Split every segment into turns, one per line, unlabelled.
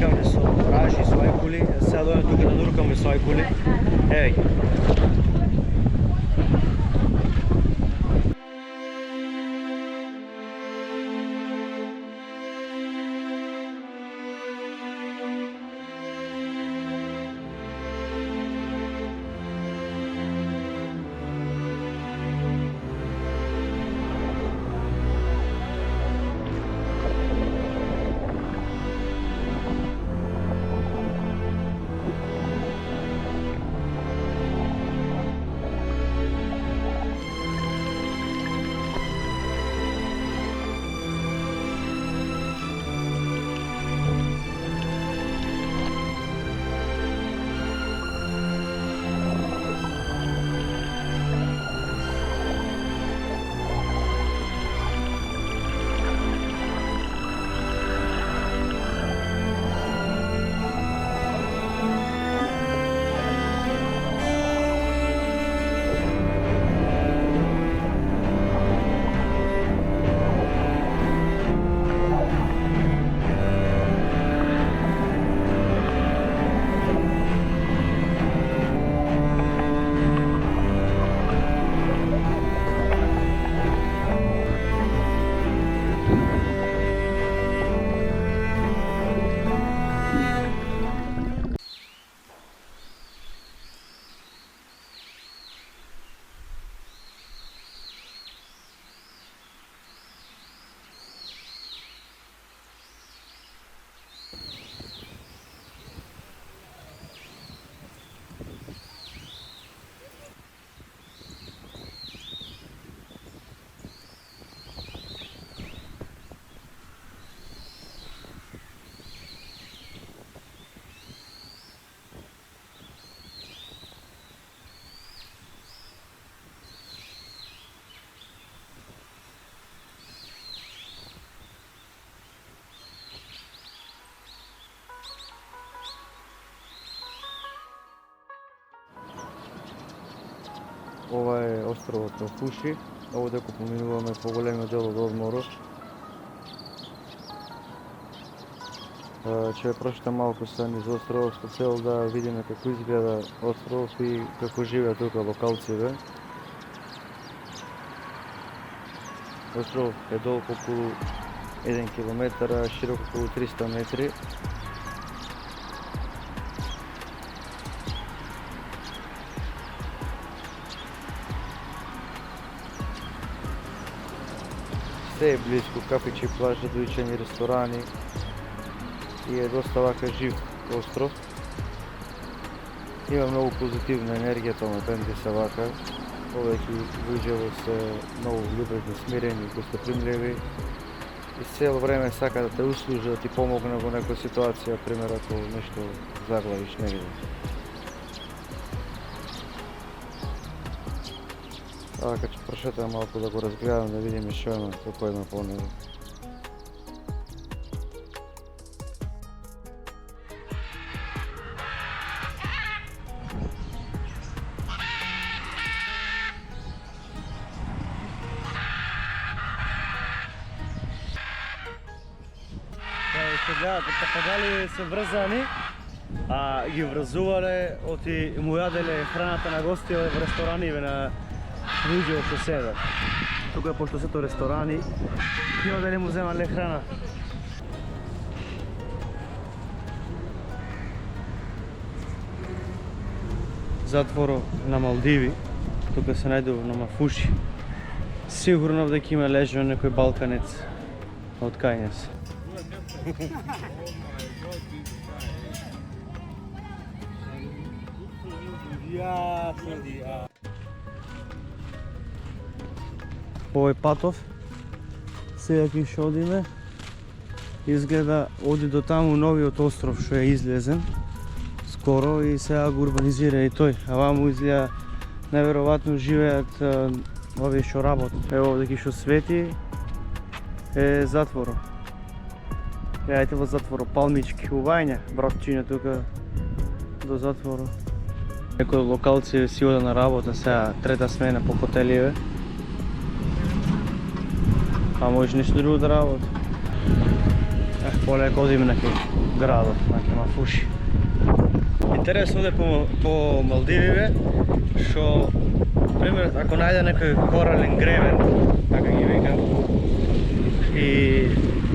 викавме со ражи, со ајкули, сега дојдем тука да нуркаме со ајкули. Еве ги. Ова е островот на Фуши. Овде ако поминуваме поголемиот дел од одморот. Ќе прошетам малку со низ островот со цел да видиме како изгледа островот и како живеат тука локалците. Островот е долг околу 1 километар, широк околу 300 метри. Се е близко, кафичи, плажа, дојчени ресторани и е доста вака жив остров. Има многу позитивна енергија, тоа бенди се вака. Овеќе луѓето се многу љубезни, смирени, гостопримливи и цело време сака да те услужи, да ти помогне во некоја ситуација, пример ако нешто заглавиш негде. Така ќе прошетам малку да го разгледам, да видиме што има, како има по него. Што гледате, папагали се врзани, а ги врзувале, оти му јаделе храната на гостите во ресторани на луѓе што седат. Тука пошто сето ресторани, и оделе му земале храна. Затворот на Малдиви, тука се најдува на Фуши. Сигурно дека има лежано некој балканец од кајнес. Овој патов, сега ќе ќе одиме, изгледа оди до таму новиот остров што е излезен скоро и сега го урбанизира и тој, а ваму изгледа најверојатно живеат овие што работат. Ево овде што свети е затворот. Гледајте во затворот, палмички,увања, братчиња тука до затворот. Некои локалци си ода на работа, сега трета смена по хотеливе. А може нешто друго да работи. Полеко одиме на градот, на Мафуши. Интересно е по Малдививе, што, пример, ако најде некој корален гребен, така ги викам, и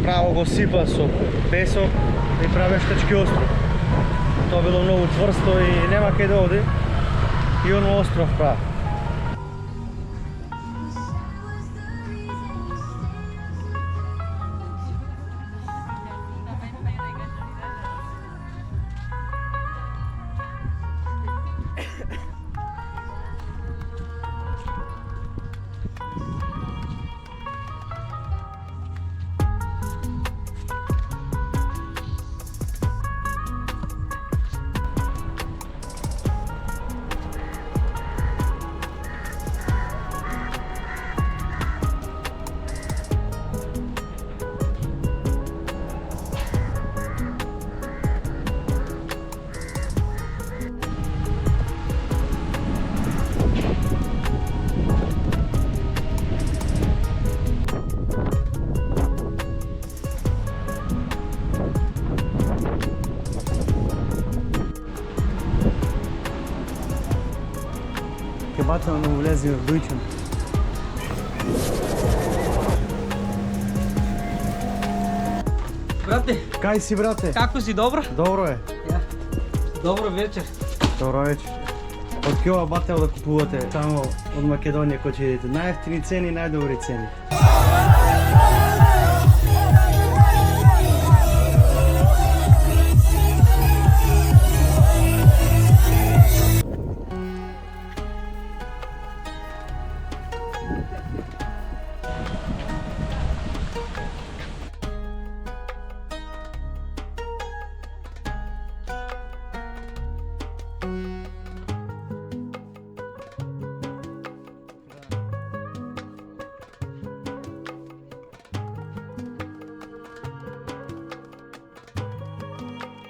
право го сипа со песок и прави вештачки остров. Тоа било многу цврсто и нема кај да оди, и он остров прави. Ке бачам да му влеземе в Дујчан.
Брате,
Кај си, брате?
како си, добро?
Добро е.
Ја. Добро вечер.
Добро вечер. Од ке ова бател да купувате само од Македонија кој ќе идете? Најефтини цени, најдобри цени.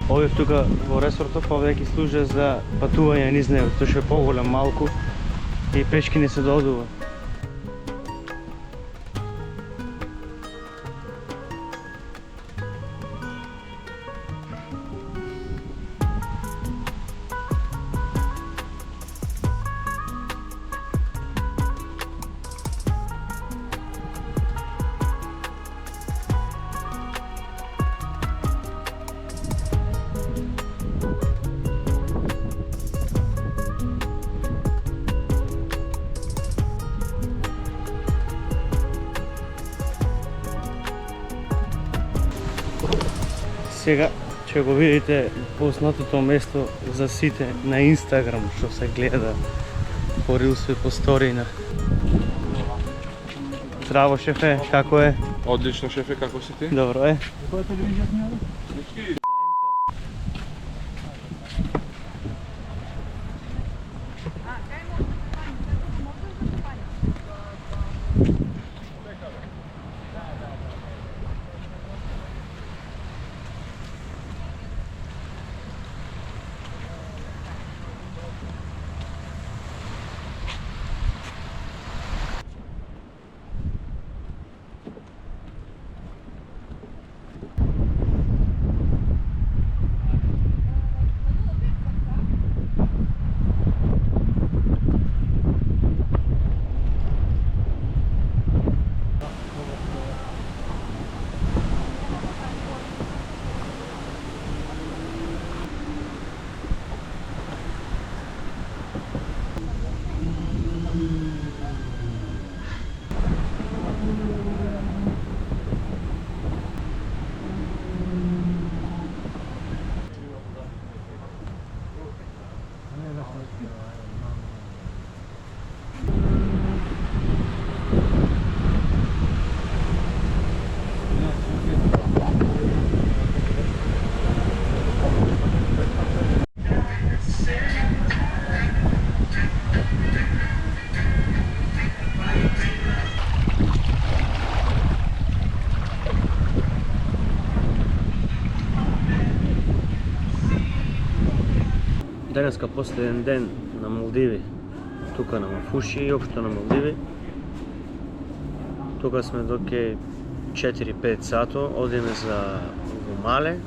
Овие тука во ресортот повеќе служи за патување низ него, тоа што е поголем малку и пешки не се додува. Сега ќе го видите познатото место за сите на Инстаграм што се гледа по рилсови, по сторина. Здраво, шефе, како е?
Одлично, шефе, како си ти?
Добро е. Денеска последен ден на Малдиви, тука на Мафуши и општо на Малдиви. Тука сме до ке 4-5 сато, одиме за Мале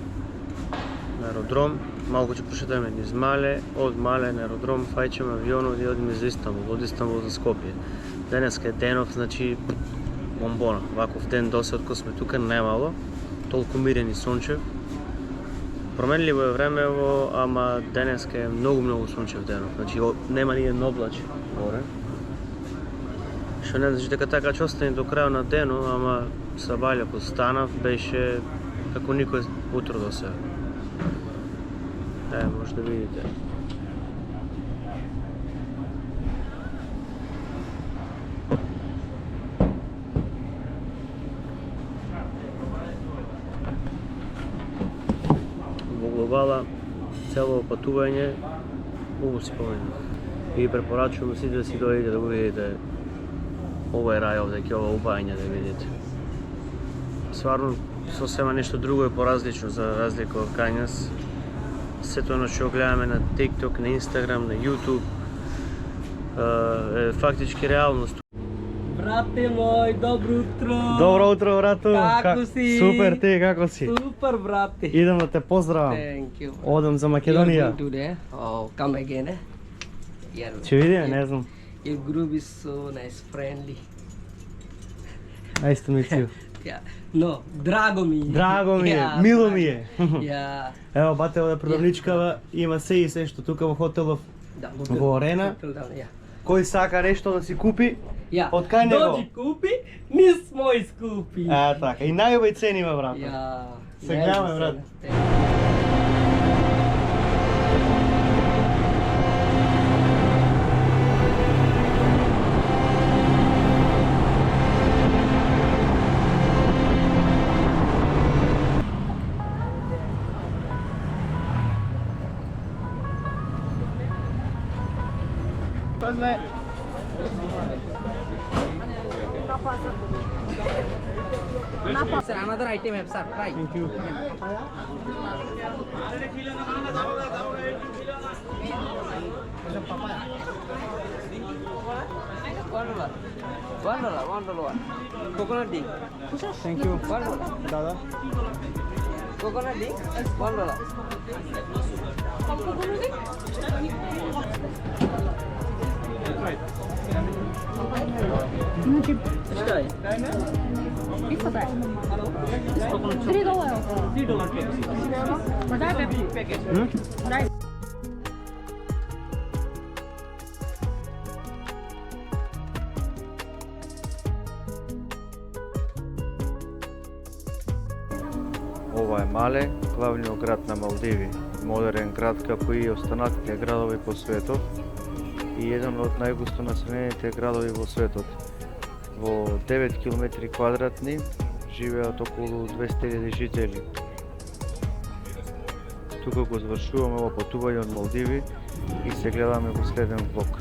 на аеродром, малку ќе прошетаме низ Мале, од Мале на аеродром фаќаме авионот и одиме за Истанбул, од Истанбул за Скопје. Денеска е денов, значи бомбона. Ваков ден досед кога сме тука немало, толку мирен и сончев. Променливо е времево, ама денеска е многу сончев денов. Значи нема ни едно облаче горе. Што не значи дека така ќе остане до крајот на денот, ама сабаља кога станав беше како никој утро до сега. Може да видите. Во глобала цело патување убав си поминав. И препорачувам сите да си дојдете да го видите овој рај овде, ќе ова убање да видите. Стварно сосема нешто друго е поразлично за разлика од кај нас. Сето оно што гледаме на TikTok, на Instagram, на YouTube е фактички реалност.
Брате мој, добро утро!
Добро утро, брато!
Како си?
Супер, ти како си?
Супер, брате!
Идам да те поздравам.
Thank you.
Одам за
You're
Македонија.
going today? Oh, come again, eh? Yeah.
Ќе видиме, не знам.
Your group is so nice, friendly.
Nice to meet you.
Yeah. No, драго ми е.
Драго ми е,
Yeah,
мило
драго.
ми е.
Yeah.
Ево, бате, овде продавничкава има се и се што тука во хотелов
Да,
во Арена.
Yeah.
Кој сака нешто да си купи,
Yeah.
од кај него?
Доđi купи, nis мој скупи.
Така, и најубави цени има, брато.
Ja.
Се гледаме, брат.
Sir, another item have sir, try.
Thank you.
$1. Coconut drink.
Thank you.
$1.
Да.
Coconut drink, $1. Что?
Ова е Мале, главниот град на Малдиви. Модерен град како и останатите градови по светот и еден од најгусто населените градови во светот. Во 9 км квадратни живеат околу 200.000 жители. Тука го завршуваме ова патување од Малдиви и се гледаме во следен влог.